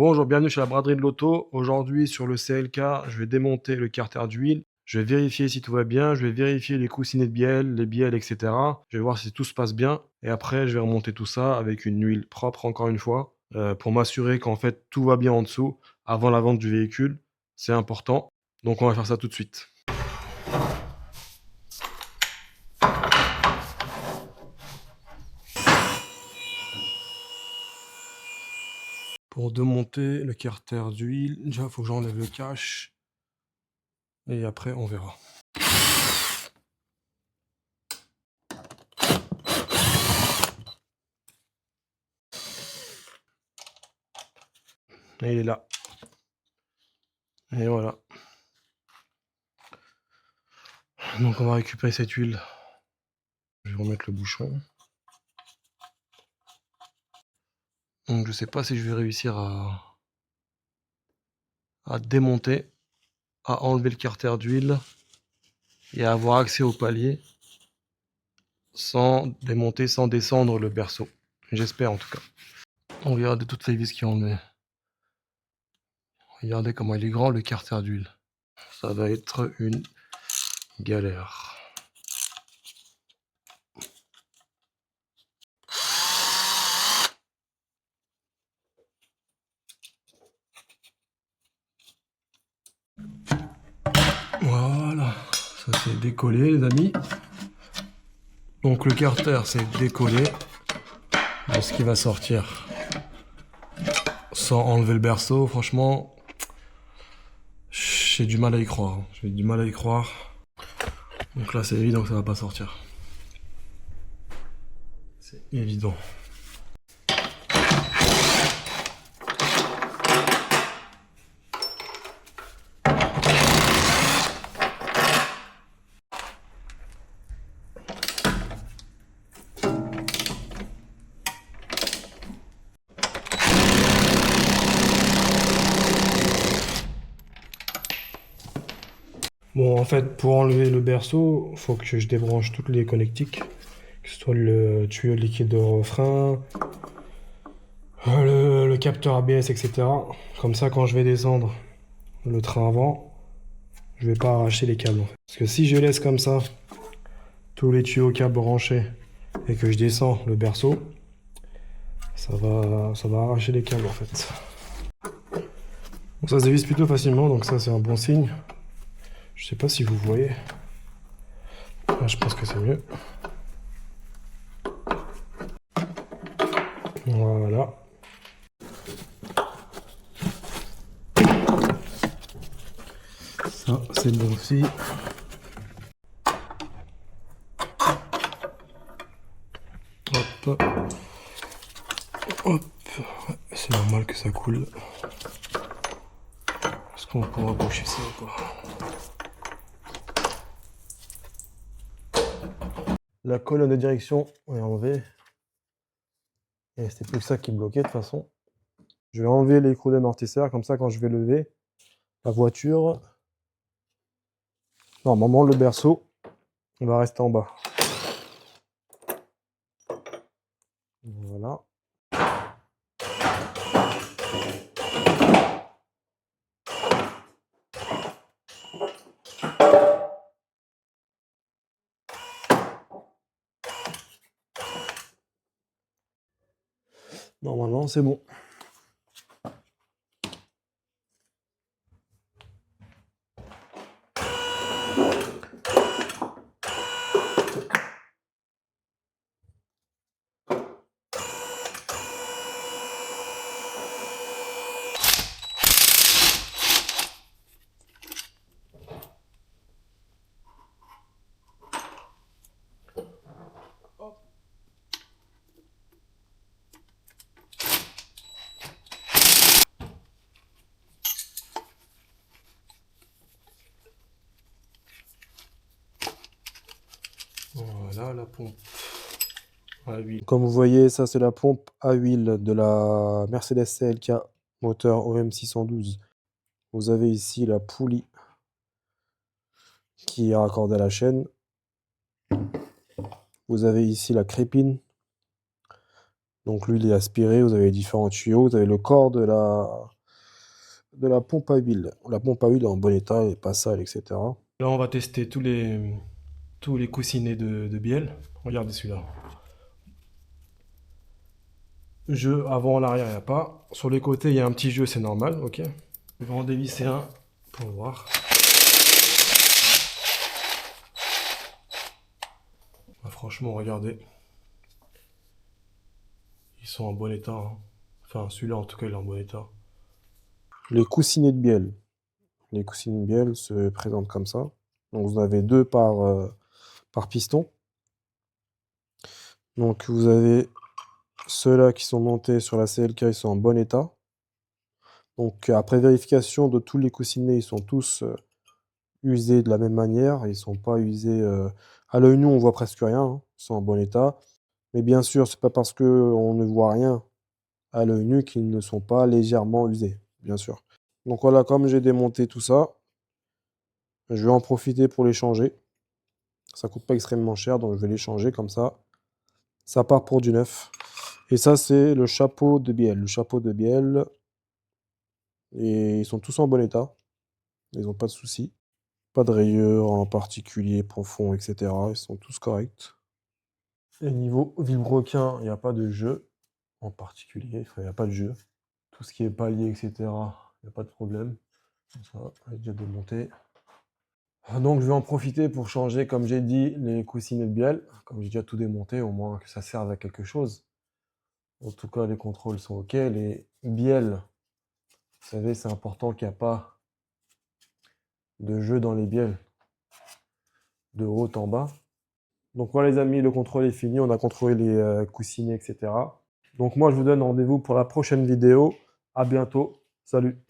Bonjour, bienvenue chez la braderie de l'auto. Aujourd'hui, sur le CLK, je vais démonter le carter d'huile. Je vais vérifier si tout va bien. Je vais vérifier les coussinets de bielle, les bielles, etc. Je vais voir si tout se passe bien. Et après, je vais remonter tout ça avec une huile propre, encore une fois, pour m'assurer qu'en fait, tout va bien en dessous avant la vente du véhicule. C'est important. Donc, on va faire ça tout de suite. Pour démonter le carter d'huile, déjà, il faut que j'enlève le cache. Et après, on verra. Et il est là. Et voilà. Donc on va récupérer cette huile. Je vais remettre le bouchon. Donc je sais pas si je vais réussir à démonter, à enlever le carter d'huile et à avoir accès au palier sans démonter, sans descendre le berceau. J'espère en tout cas. Regardez toutes les vis qui ont enlevé. Regardez comment il est grand le carter d'huile. Ça va être une galère. Voilà, ça c'est décollé les amis. Donc le carter c'est décollé. Ce qui va sortir sans enlever le berceau, franchement, j'ai du mal à y croire. J'ai du mal à y croire. Donc là c'est évident que ça va pas sortir. C'est évident. Bon, en fait, pour enlever le berceau, faut que je débranche toutes les connectiques, que ce soit le tuyau liquide de refrain, le capteur ABS, etc. Comme ça, quand je vais descendre le train avant, je vais pas arracher les câbles. Parce que si je laisse comme ça tous les tuyaux câbles branchés et que je descends le berceau, ça va arracher les câbles en fait. Bon, ça se dévisse plutôt facilement, donc ça c'est un bon signe. Je sais pas si vous voyez. Là, je pense que c'est mieux. Voilà. Ça, c'est bon aussi. Hop. Hop. C'est normal que ça coule. Est-ce qu'on pourra boucher ça ou pas? La colonne de direction est enlevée. Et c'était plus que ça qui bloquait de toute façon. Je vais enlever l'écrou d'amortisseur, comme ça quand je vais lever la voiture, normalement le berceau va rester en bas. Voilà. Normalement c'est bon. Voilà la pompe à huile. Comme vous voyez, ça c'est la pompe à huile de la Mercedes CLK moteur OM 612. Vous avez ici la poulie qui est raccordée à la chaîne. Vous avez ici la crépine Donc lui, il est aspiré, vous avez différents tuyaux, vous avez le corps de la pompe à huile. La pompe à huile est en bon état, elle n'est pas sale, etc. Là, on va tester tous les coussinets de bielle. Regardez celui-là. Jeu avant, en arrière, il n'y a pas. Sur les côtés, il y a un petit jeu, c'est normal, ok. Je vais en dévisser un pour voir. Ah, franchement, regardez. Ils sont en bon état, hein. Enfin, celui-là, en tout cas, il est en bon état. Les coussinets de bielle. Les coussinets de bielle se présentent comme ça. Donc, vous en avez deux par piston. Donc, vous avez ceux-là qui sont montés sur la CLK, ils sont en bon état. Donc, après vérification de tous les coussinets, ils sont tous usés de la même manière. Ils ne sont pas usés. À l'œil nu, on voit presque rien, hein. Ils sont en bon état. Mais bien sûr, c'est pas parce qu'on ne voit rien à l'œil nu qu'ils ne sont pas légèrement usés, bien sûr. Donc voilà, comme j'ai démonté tout ça, je vais en profiter pour les changer. Ça coûte pas extrêmement cher, donc je vais les changer comme ça. Ça part pour du neuf. Et ça, c'est le chapeau de bielle. Le chapeau de bielle. Et ils sont tous en bon état. Ils n'ont pas de soucis. Pas de rayures en particulier, profond, etc. Ils sont tous corrects. Et niveau vilebrequin, il n'y a pas de jeu en particulier. Enfin, il n'y a pas de jeu. Tout ce qui est palier, etc. Il n'y a pas de problème. Ça, j'ai déjà démonté. Donc je vais en profiter pour changer, comme j'ai dit, les coussinets de bielle. Comme j'ai déjà tout démonté, au moins que ça serve à quelque chose. En tout cas, les contrôles sont OK. Les bielles, vous savez, c'est important qu'il n'y a pas de jeu dans les bielles de haut en bas. Donc voilà les amis, le contrôle est fini. On a contrôlé les coussinets, etc. Donc moi, je vous donne rendez-vous pour la prochaine vidéo. À bientôt. Salut.